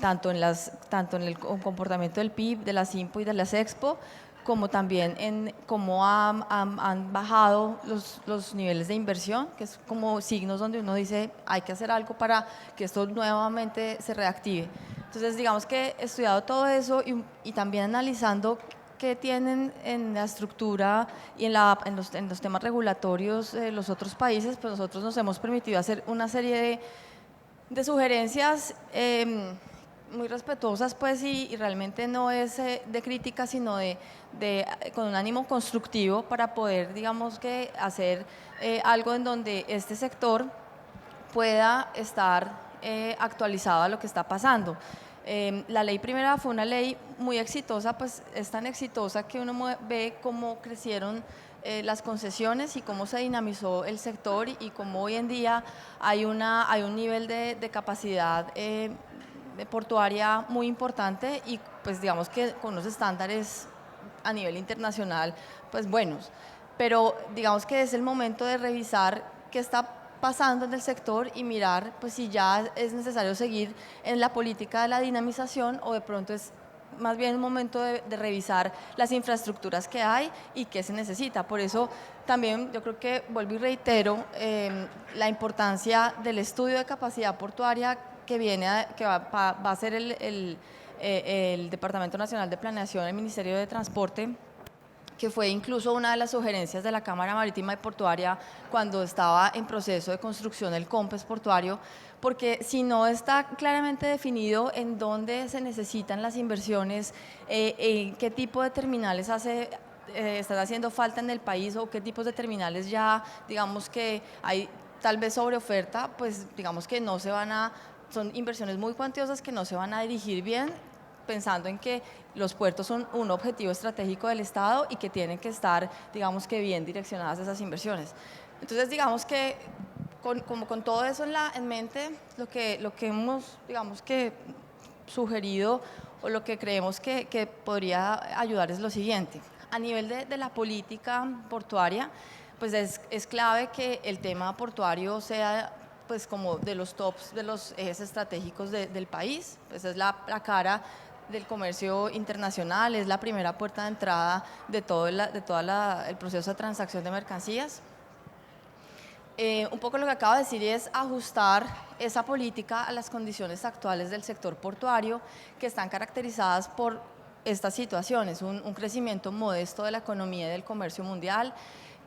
tanto en el comportamiento del PIB, de las IMPO y de las Expo, como también en cómo han bajado los niveles de inversión, que es como signos donde uno dice hay que hacer algo para que esto nuevamente se reactive. Entonces, digamos que he estudiado todo eso y también analizando qué tienen en la estructura y en los temas regulatorios de los otros países, pues nosotros nos hemos permitido hacer una serie de sugerencias muy respetuosas, pues, y realmente no es de crítica, sino con un ánimo constructivo para poder, digamos, que hacer algo en donde este sector pueda estar actualizado a lo que está pasando. La ley primera fue una ley muy exitosa, pues es tan exitosa que uno ve cómo crecieron las concesiones y cómo se dinamizó el sector y cómo hoy en día hay un nivel de capacidad portuaria muy importante y pues digamos que con unos estándares a nivel internacional pues buenos. Pero digamos que es el momento de revisar qué está pasando en el sector y mirar pues si ya es necesario seguir en la política de la dinamización o de pronto es más bien un momento de revisar las infraestructuras que hay y qué se necesita. Por eso también yo creo que vuelvo y reitero la importancia del estudio de capacidad portuaria que va a hacer el Departamento Nacional de Planeación, el Ministerio de Transporte, que fue incluso una de las sugerencias de la Cámara Marítima y Portuaria cuando estaba en proceso de construcción el COMPES portuario, porque si no está claramente definido en dónde se necesitan las inversiones, en qué tipo de terminales están haciendo falta en el país o qué tipos de terminales ya, digamos que hay tal vez sobre oferta, pues digamos que no se van a, son inversiones muy cuantiosas que no se van a dirigir bien, pensando en que los puertos son un objetivo estratégico del Estado y que tienen que estar, digamos que bien direccionadas esas inversiones. Entonces, digamos que con todo eso en mente, lo que hemos, digamos que sugerido o lo que creemos que podría ayudar es lo siguiente. A nivel de la política portuaria, pues es clave que el tema portuario sea pues como de los tops, de los ejes estratégicos del país, pues es la cara del comercio internacional, es la primera puerta de entrada de todo el proceso de transacción de mercancías. Un poco lo que acabo de decir es ajustar esa política a las condiciones actuales del sector portuario que están caracterizadas por estas situaciones, un crecimiento modesto de la economía y del comercio mundial,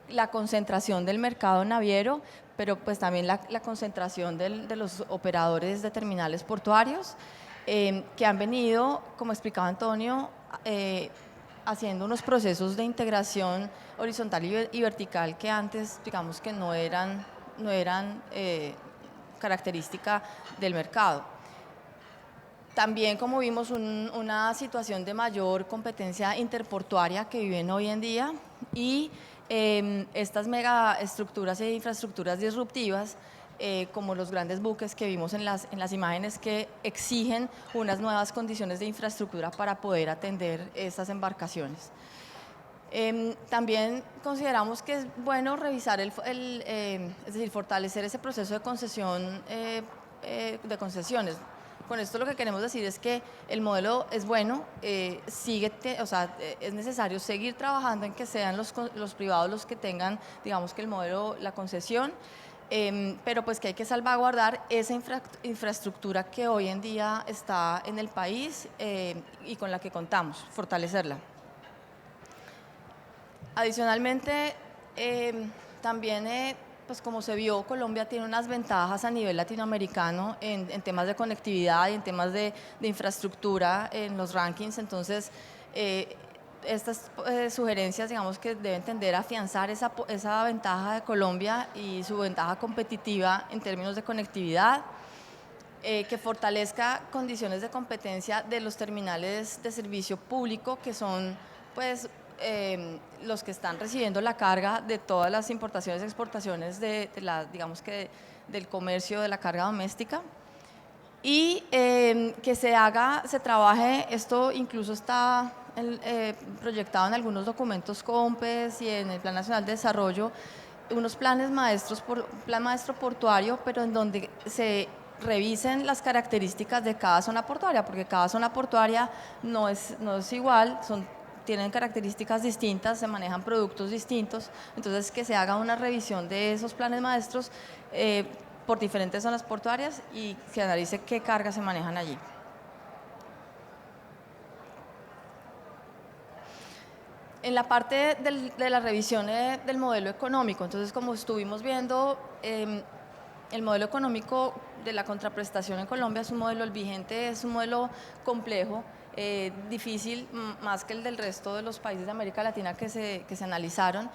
la concentración del mercado naviero, pero pues también la concentración de los operadores de terminales portuarios, que han venido, como explicaba Antonio, haciendo unos procesos de integración horizontal y vertical que antes, digamos que no eran característica del mercado. También, como vimos, una situación de mayor competencia interportuaria que viven hoy en día y estas megaestructuras e infraestructuras disruptivas como los grandes buques que vimos en las imágenes que exigen unas nuevas condiciones de infraestructura para poder atender estas embarcaciones. También consideramos que es bueno revisar, es decir, fortalecer ese proceso de concesión, de concesiones. Con esto lo que queremos decir es que el modelo es bueno, es necesario seguir trabajando en que sean los privados los que tengan, digamos que el modelo, la concesión, pero pues que hay que salvaguardar esa infraestructura que hoy en día está en el país y con la que contamos, fortalecerla. Adicionalmente, también pues como se vio, Colombia tiene unas ventajas a nivel latinoamericano en temas de conectividad y en temas de infraestructura en los rankings, entonces estas sugerencias, digamos que deben tender a afianzar esa ventaja de Colombia y su ventaja competitiva en términos de conectividad, que fortalezca condiciones de competencia de los terminales de servicio público, que son pues los que están recibiendo la carga de todas las importaciones y exportaciones digamos que del comercio de la carga doméstica, y que se trabaje, esto incluso está proyectado en algunos documentos COMPES y en el Plan Nacional de Desarrollo, unos planes maestros, plan maestro portuario, pero en donde se revisen las características de cada zona portuaria, porque cada zona portuaria no es igual, tienen características distintas, se manejan productos distintos, entonces que se haga una revisión de esos planes maestros por diferentes zonas portuarias y se analice qué cargas se manejan allí. En la parte de la revisión del modelo económico, entonces como estuvimos viendo, el modelo económico de la contraprestación en Colombia es un modelo, el vigente es un modelo complejo, difícil, más que el del resto de los países de América Latina que se analizaron,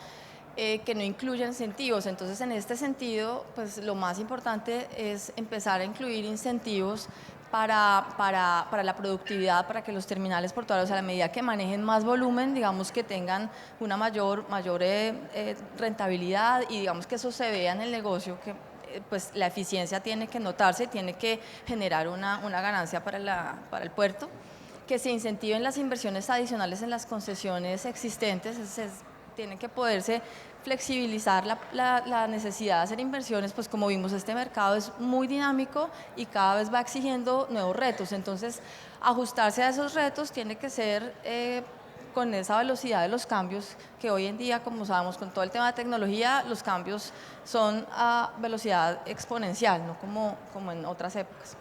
que no incluyen incentivos. Entonces, en este sentido, pues lo más importante es empezar a incluir incentivos para la productividad, para que los terminales portuarios, a la medida que manejen más volumen, digamos que tengan una mayor rentabilidad, y digamos que eso se vea en el negocio, que pues la eficiencia tiene que notarse, tiene que generar una ganancia para el puerto, que se incentiven las inversiones adicionales en las concesiones existentes, tiene que poderse flexibilizar la necesidad de hacer inversiones, pues como vimos, este mercado es muy dinámico y cada vez va exigiendo nuevos retos. Entonces, ajustarse a esos retos tiene que ser con esa velocidad de los cambios, que hoy en día, como sabemos, con todo el tema de tecnología, los cambios son a velocidad exponencial, no como en otras épocas.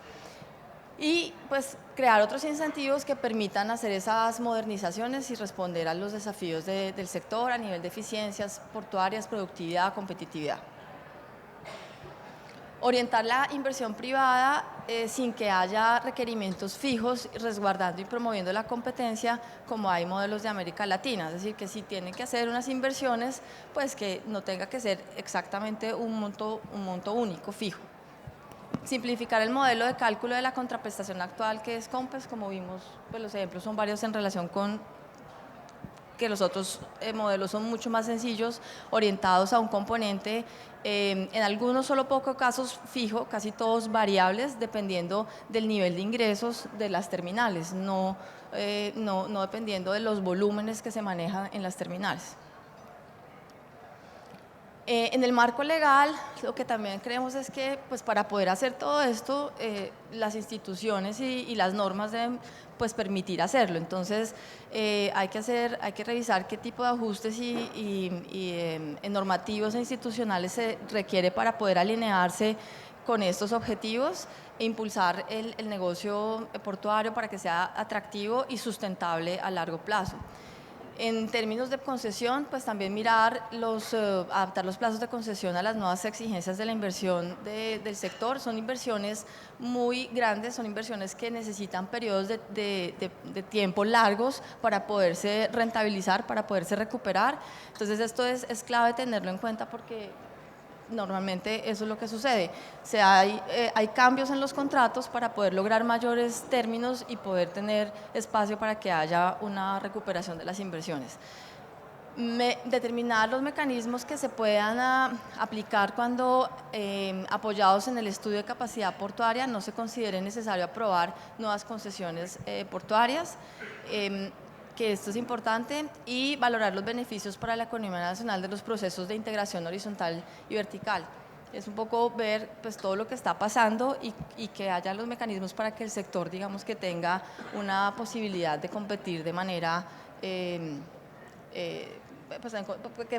Y pues crear otros incentivos que permitan hacer esas modernizaciones y responder a los desafíos del sector a nivel de eficiencias portuarias, productividad, competitividad. Orientar la inversión privada sin que haya requerimientos fijos, resguardando y promoviendo la competencia, como hay modelos de América Latina. Es decir, que si tienen que hacer unas inversiones, pues que no tenga que ser exactamente un monto único, fijo. Simplificar el modelo de cálculo de la contraprestación actual, que es COMPES, como vimos, pues los ejemplos son varios en relación con que los otros modelos son mucho más sencillos, orientados a un componente, en algunos solo pocos casos fijo, casi todos variables, dependiendo del nivel de ingresos de las terminales, no dependiendo de los volúmenes que se manejan en las terminales. En el marco legal, lo que también creemos es que pues, para poder hacer todo esto, las instituciones y las normas deben pues, permitir hacerlo. Entonces, hay que revisar qué tipo de ajustes normativos e institucionales se requiere para poder alinearse con estos objetivos e impulsar el negocio portuario para que sea atractivo y sustentable a largo plazo. En términos de concesión, pues también mirar adaptar los plazos de concesión a las nuevas exigencias de la inversión del sector. Son inversiones muy grandes, son inversiones que necesitan periodos de tiempo largos para poderse rentabilizar, para poderse recuperar. Entonces esto es clave tenerlo en cuenta, porque normalmente eso es lo que sucede. Hay cambios en los contratos para poder lograr mayores términos y poder tener espacio para que haya una recuperación de las inversiones. Determinar los mecanismos que se puedan aplicar cuando, apoyados en el estudio de capacidad portuaria, no se considere necesario aprobar nuevas concesiones portuarias, que esto es importante, y valorar los beneficios para la economía nacional de los procesos de integración horizontal y vertical. Es un poco ver pues, todo lo que está pasando y que haya los mecanismos para que el sector, digamos, que tenga una posibilidad de competir de manera que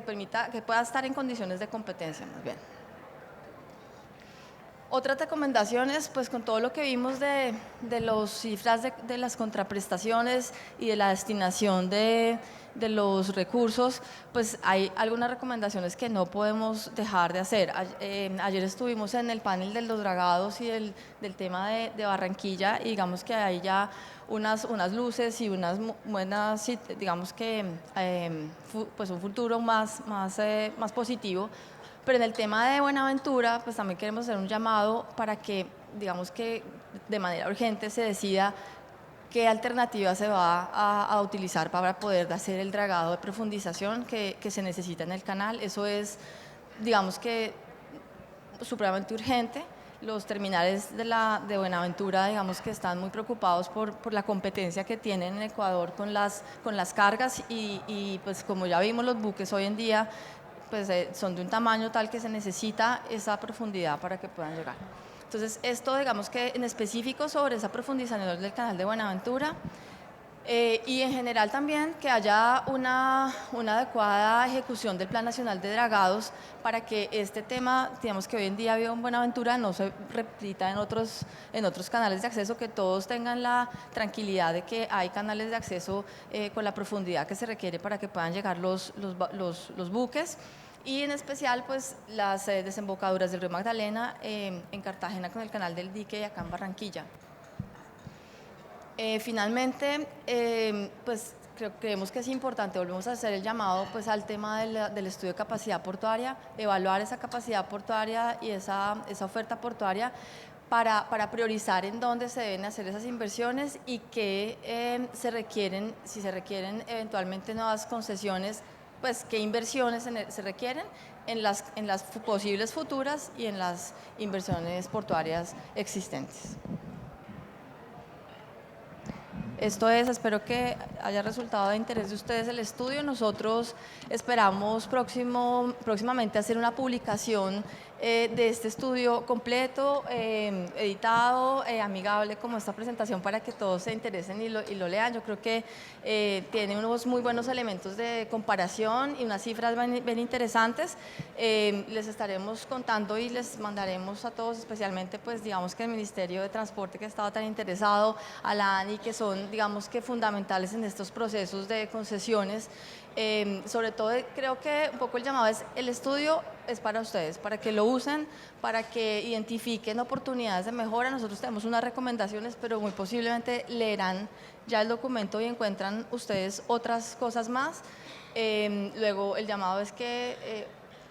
permita, que pueda estar en condiciones de competencia más bien. Otras recomendaciones, pues con todo lo que vimos de las cifras de las contraprestaciones y de la destinación de los recursos, pues hay algunas recomendaciones que no podemos dejar de hacer. Ayer estuvimos en el panel de los dragados y del tema de Barranquilla, y digamos que hay ya unas luces y unas buenas, digamos que pues un futuro más positivo. Pero en el tema de Buenaventura, pues también queremos hacer un llamado para que, digamos que de manera urgente se decida qué alternativa se va a utilizar para poder hacer el dragado de profundización que se necesita en el canal. Eso es, digamos que, supremamente urgente. Los terminales de Buenaventura, digamos que están muy preocupados por la competencia que tienen en Ecuador con las cargas, y pues como ya vimos, los buques hoy en día pues son de un tamaño tal que se necesita esa profundidad para que puedan llegar. Entonces, esto, digamos que en específico sobre esa profundización del canal de Buenaventura, y en general también que haya una adecuada ejecución del Plan Nacional de Dragados para que este tema, digamos que hoy en día vivo en Buenaventura, no se repita en otros canales de acceso, que todos tengan la tranquilidad de que hay canales de acceso con la profundidad que se requiere para que puedan llegar los buques, y en especial pues las desembocaduras del río Magdalena en Cartagena con el canal del Dique y acá en Barranquilla. Finalmente, pues creemos que es importante, volvemos a hacer el llamado pues, al tema del estudio de capacidad portuaria, evaluar esa capacidad portuaria y esa oferta portuaria para priorizar en dónde se deben hacer esas inversiones y qué si se requieren eventualmente nuevas concesiones, pues qué inversiones se requieren en las posibles futuras y en las inversiones portuarias existentes. Esto es, espero que haya resultado de interés de ustedes el estudio. Nosotros esperamos próximamente hacer una publicación de este estudio completo, editado, amigable como esta presentación para que todos se interesen y lo lean. Yo creo que tiene unos muy buenos elementos de comparación y unas cifras bien interesantes. Les estaremos contando y les mandaremos a todos, especialmente pues digamos que el Ministerio de Transporte que ha estado tan interesado, a la ANI, que son digamos que fundamentales en estos procesos de concesiones. Sobre todo creo que un poco el llamado es, el estudio es para ustedes, para que lo usen, para que identifiquen oportunidades de mejora. Nosotros tenemos unas recomendaciones, pero muy posiblemente leerán ya el documento y encuentran ustedes otras cosas más. Luego el llamado es que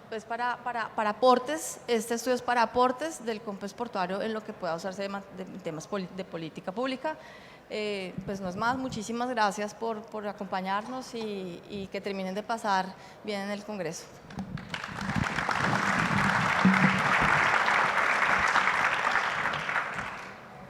pues para aportes, este estudio es para aportes del COMPES portuario en lo que pueda usarse de temas de política pública. Pues no es más, muchísimas gracias por acompañarnos y que terminen de pasar bien en el Congreso.